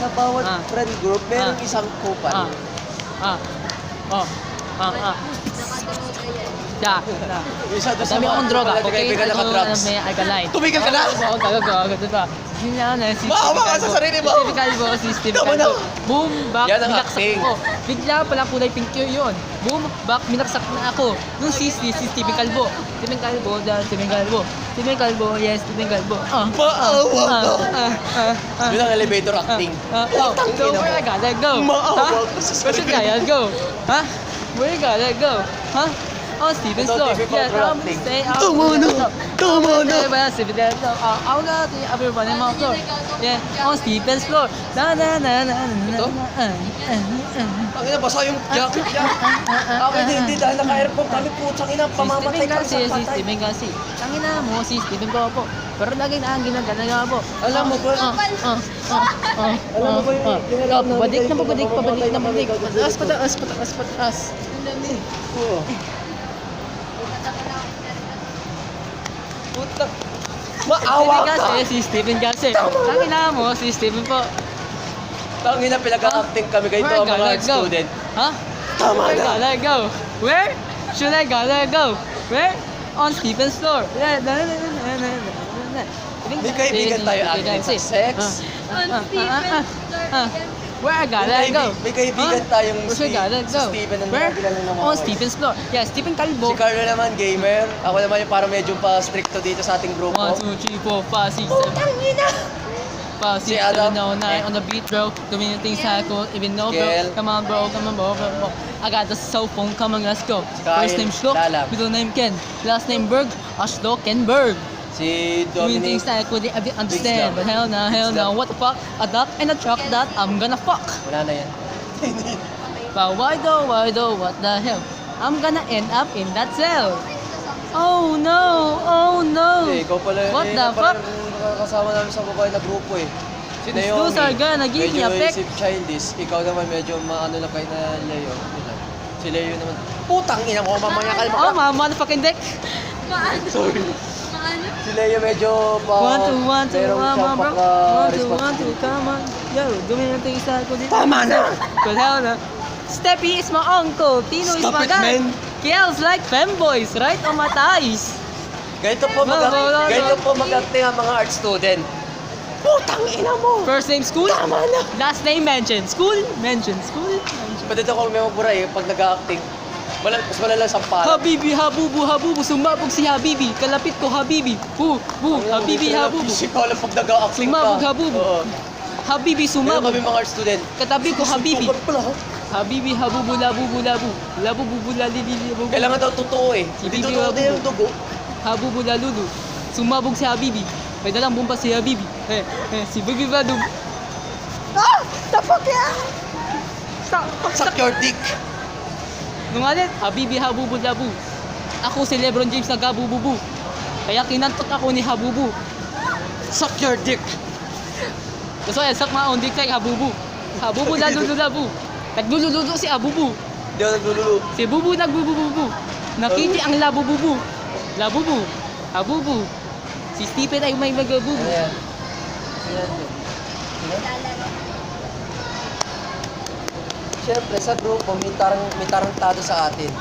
sa bawat friend group, merong isang kupal. Isa doon sa Dami akong droga. Okay, kaibigan na drugs. may alkaline. Tumigil ka na! Gago. Maawa ka sa sarili mo! Si Steve Calvo, si Steve Tama na. Calvo. Boom, back, Yan ang binaksak acting. ko. Bigla pala kulay pink yun. Boom, back, binaksak na ako. Nung si Steve Calvo. Steve Calvo, Steve Calvo, yes, Steve Calvo. Maawa ka! Yun ang elevator acting. Putang So ina mo. where I gotta go? Maawa ka sa Where should sarili I go? Ha? Where I gotta go? Ha? Oh, Steven Ito, Store. TV control acting. Tama na. Steven I'll go to everyone in my floor. Yeah, on Steven's floor. Ito? Ang ina, basa yung jacket niya. Akin hindi dahil naka-airport kami, putang ina, pamamatay ka sa patay. Si Steven kasi. Tangina mo, si Steven ko po. Pero lagi na ang ginagana po. Alam mo ba? Alam mo ba yung Pabalik. Pataas. Oo. Putang. Maawa ka! Si Steven kasi. Tangina mo, si Steven po. Tangina, pinag-acting kami ganito ang mga art student. Ha? Tama Where na! gotta go? Where should I gotta go? Where? On Steven's floor. May kaibigan tayo acting sa sex. Where I gotta go? May kaibigan tayong Where should I gotta si go? Steven ang Where? nakilala ng mga On boys. Steven's floor. Yeah, Steven Calvo. Si Carlo naman, gamer. Ako naman yung parang medyo pa stricto dito sa ating grupo. 1, 2, 3, 4, 5, 6, 7. Tangina! 5, 6, Si Adam. 7, 9 on the beat, bro. Doing the things cycle, even though, bro. Kel. Come on, bro. I got the cell phone, come on, let's go. Kyle. First name Schlock, Lalab. middle name Ken. Last name Berg, Ashlokenberg. Si Doing Dominic. things that I couldn't understand. Big But hell no, what the fuck? A duck and a truck that I'm gonna fuck. Wala na yan. But why though, what the hell? I'm gonna end up in that cell. Oh no. Hindi, ikaw pala What yun the ang pala fuck? yung kasama namin sa babae na grupo eh. Si These Naomi, dudes are gonna give me a medyo peck. isip childish. Ikaw naman medyo maano lang kayo na Leo. Yun lang. Si Leo naman, putang ina mo, mamaya ka Oh, my motherfucking dick. Sorry. Si Leo medyo pa... 1, 2, 1, 2, merong 1, siyang bro. 1, 2, 1, 2, pagka-responsibility. come on. Yo, doing the things that I couldn't Tama na! But hell no. Steppy is my uncle. Tino is Stop my it, guy. man. Kiel's like femboys, right on my thighs. Ganito po mag-acting ang mga art student. Putang ina mo! First name school, Tama na! last name mention. School. Pwede daw kung may mabura eh, pag nag-acting. Mas malala sa pala. Habibi, habubu, sumabog si Habibi. Kalapit ko, Habibi. Habibi, habubu. Ikaw lang pag nag-acting ka. Sumabog, habubu. Oo. Habibi, Meron sumabog. kami mga art student. Katabi ko, Habibi. Stupid pala, ha? Habibi, habubu, labubu, labu. Labubu, lalili, labubu. Kailangan daw totoo eh. Hindi Bibi, totoo din yung dugo. Habubu, lalulu. Sumabog si Habibi. May dalang bumpa si Habibi. Si Bibi Badum. Ah! The fuck yeah! Suck your dick. Nung alit, Habibi, habubu, labu. Ako si Lebron James na gabububu. Kaya kinantot ako ni Habubu. Suck your dick. Gusto yan, sak mga ondik kay Habubu. Habubu, lalulu, labu. Naglulululo si Habubu. Hindi ako naglululu. Si Bubu nagbubububu. Nakiti ang labububu. Labubu. Habubu. Si Stephen ay may magabubu. Ano yan? Yan. Siyempre, sa grupo, may tarantado sa atin.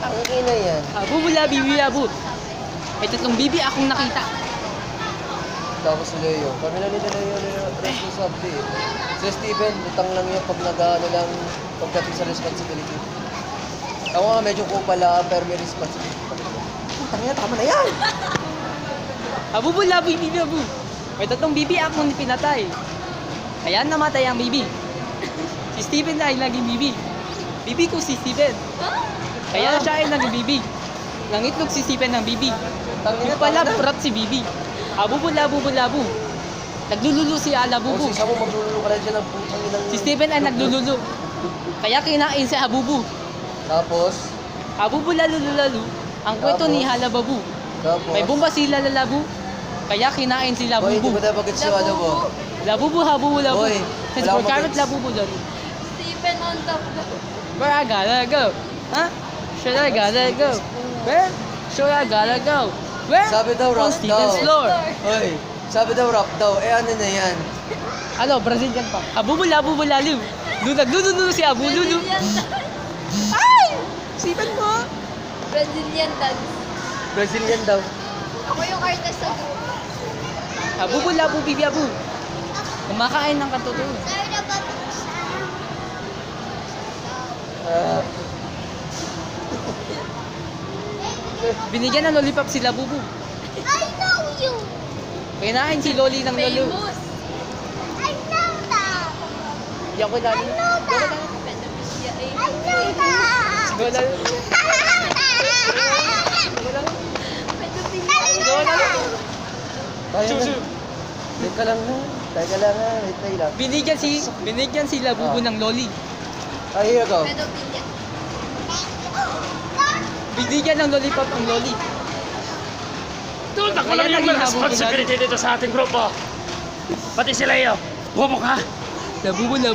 Ang ina yan. Habubu, labibi, labu. May tatlong bibi akong nakita. Tapos si Leo. Kami na nila Leo responsibility eh. Si Steven, utang lang yun pag nag-ano lang pagdating sa responsibility. Ako nga medyo kupala pero may responsibility pa rin. Putang yan, tama na yan! Habubu, labibi, labu. May tatlong bibi akong pinatay. Kaya namatay ang bibi. Si Steven ay naging bibi. Bibi ko si Steven. Kaya siya ay naging bibi. Nangitlog si Steven ng bibi. Yung pala, prat si bibi. Habubu, labubu, labu. Naglululo si O Alabubu. si Samu, maglululo ka rin siya ng putang inang... Si Steven ay naglululo. Kaya kinain si Habubu. Tapos, Habubu, lalulu. Ang kwento ni Halababu. May bomba si Lalalabu. Kaya kinain si Boy, hindi Labubu. mo dapat gets yung ano mo. Labubu, habubu, labu. Boy, Since wala for akong carrot, gets. labubu, labu. Stephen on top. Where I gotta go? Huh? Should I gotta go? Where? Should I gotta go? Where? Sabi daw, On rap Steven's daw. floor. Hoy, sabi daw rap daw. Eh ano na yan? Ano, Brazilian pa. Abubulalu. Naglununo si Abululu. Brazilian dance. Ay! Sipan mo. Brazilian dance. Brazilian daw. Ako yung artist sa group. Abubulabu, bibi abu. Kumakain ng katutunan. Ah, Binigyan ng lollipop si Labubu. I know you. Kinain si Loli ng lolo. Famous. I know that. Di ako dali. Pedophilia eh. I know that. Sigaw lang. Sigaw lang. Pedophilia. Sigaw lang. Tayo na. Susu. Teka lang na. Teka lang ha. Wait lang. Binigyan si Labubu ng loli. Ah, here you go. Pedophilia. Binigyan ng lollipop ang loli. Tol, ako Kaya lang yung naging responsibility dito sa ating grupo. Pati si Leo. Bobo ka. Labubu. Two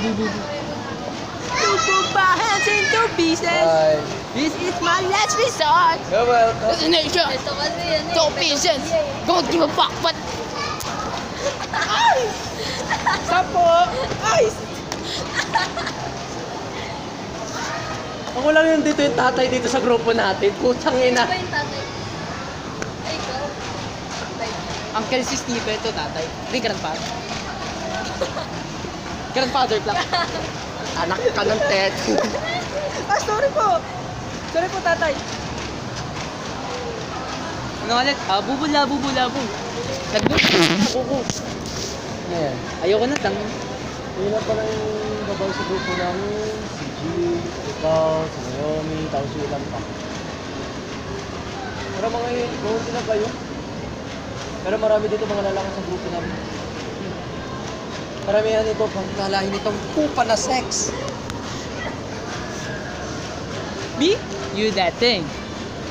hands in two pieces. Bye. This is my last resort. You're welcome. Destination. Ito kasi yan eh. Two pieces. Don't give a fuck, but... Ay! Sapo! Ay! Ako lang yung dito yung tatay dito sa grupo natin. Putang ina. Ano ba yung tatay? Ay, ikaw. Uncle si Steve, ito tatay. Hindi, grandfather. Grandfather lang. Anak ka ng tet. Ah, sorry po. Sorry po, tatay. Ano ulit? Labu. Nagluto. Yan. Ayoko na tang. Yun lang pala yung babaw sa grupo namin. Si G, ikaw, si Naomi, tapos yung ilan pa. Pero mga konti lang kayo. Pero marami dito mga lalaki sa grupo namin. Maramihan ito pang lalahin itong pupa na sex. Me? You that thing.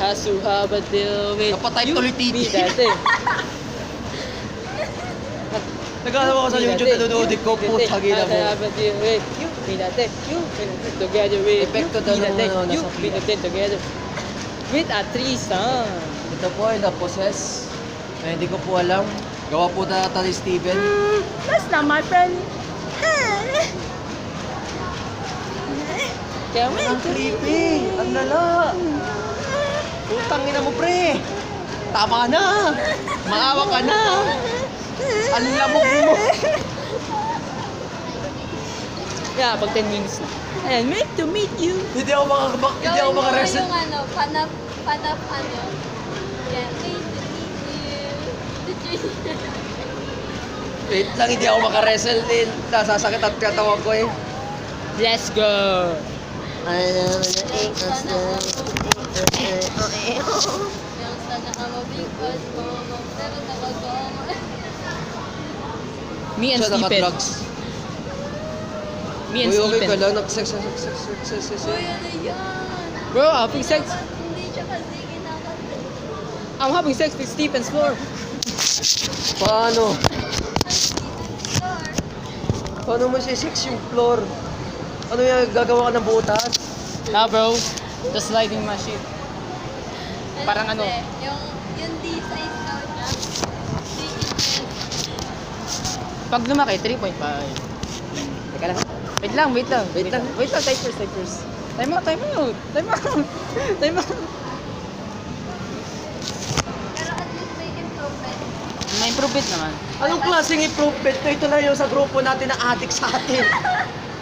Has to have a deal with Napatay you. tuloy Me titi. that thing. Nagkakasawa ko sa YouTube, nanonood ko, putang ina mo. Have a deal with you. Me that thing. You. Me that thing. Together with you. Epekto Me that thing. daw You. nasa Me that thing. Together. With a threesome. Ito po ay na-possess. Ay, hindi ko po alam. Gawa po na ata ni Steven. That's not my friend. Kaya mo Ang creepy! Ang lala! Putang ina mo, pre! Tama na! Maawa ka na! Ang lamog mo! Yeah, pag 10 minutes na. And make to meet you. Hindi ako hindi ako makareset. Yung ano, panap, ano. Yan. Wait lang, hindi ako makaresel din. Nasasakit at katawan ko eh. Let's go. Yung sana ka mabigwas, pero nakagawa. Me and Siya Stephen. naka-drugs. Me and Uy, okay ka Stephen. lang. Nag-sex. Uy, ano yan? Bro, having sex. Hindi siya kasi kinakanta. I'm having sex with Stephen's floor. Paano? Paano mo si-sex yung floor? Ano yung gagawa ka ng butas? Nah, bro. The sliding machine. Parang ano? kasi, yung D-size daw niya. Pag lumaki, 3.5. Teka lang. Wait lang. Wait lang. Type first. Time out. Pero at least may improvement. May improvement naman. Anong klaseng improvement? Ito na yung sa grupo natin na addict sa atin.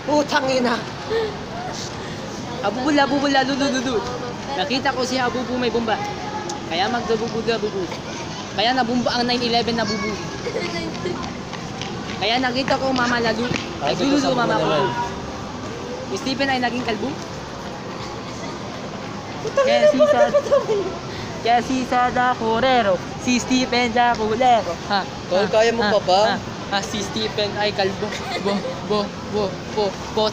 Putang ina. Abubula, lulu. Nakita ko si Abubu may bomba. Kaya magdabubu. Kaya nabumba ang 9/11 na bubu. Kaya nakita ko Mama Lalu. Nagluluto Mama ko. Si Stephen ay naging kalbo. Kaya si Sada Correro. Si Stephen da Culero. Tol, kaya mo pa ba? Si Stephen ay kalbo.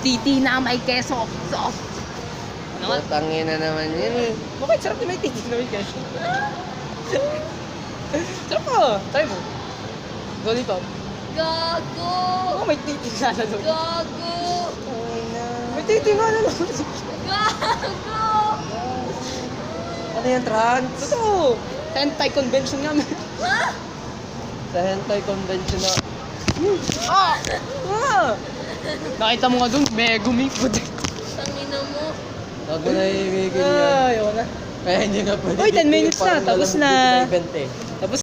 Titi na may keso. Ano nga? Putang ina naman yun. Bakit sarap na may titi na may keso? Sarap ka. Try mo. Lollipop. Gago! Oh, may titi na na doon. Gago! May titi nga na doon. Gago! Ano yan, trans? Totoo. Sa hentai convention namin. Ha? Sa hentai convention na. Ah! Nakita mo nga dun, Megumi. Tangina mo. Huwag mo na imigil yan. Ay, ayoko na. Kaya hindi nga pwede. Uy, 10 dito, minutes na, parang tapos alam mo na. dito na event eh.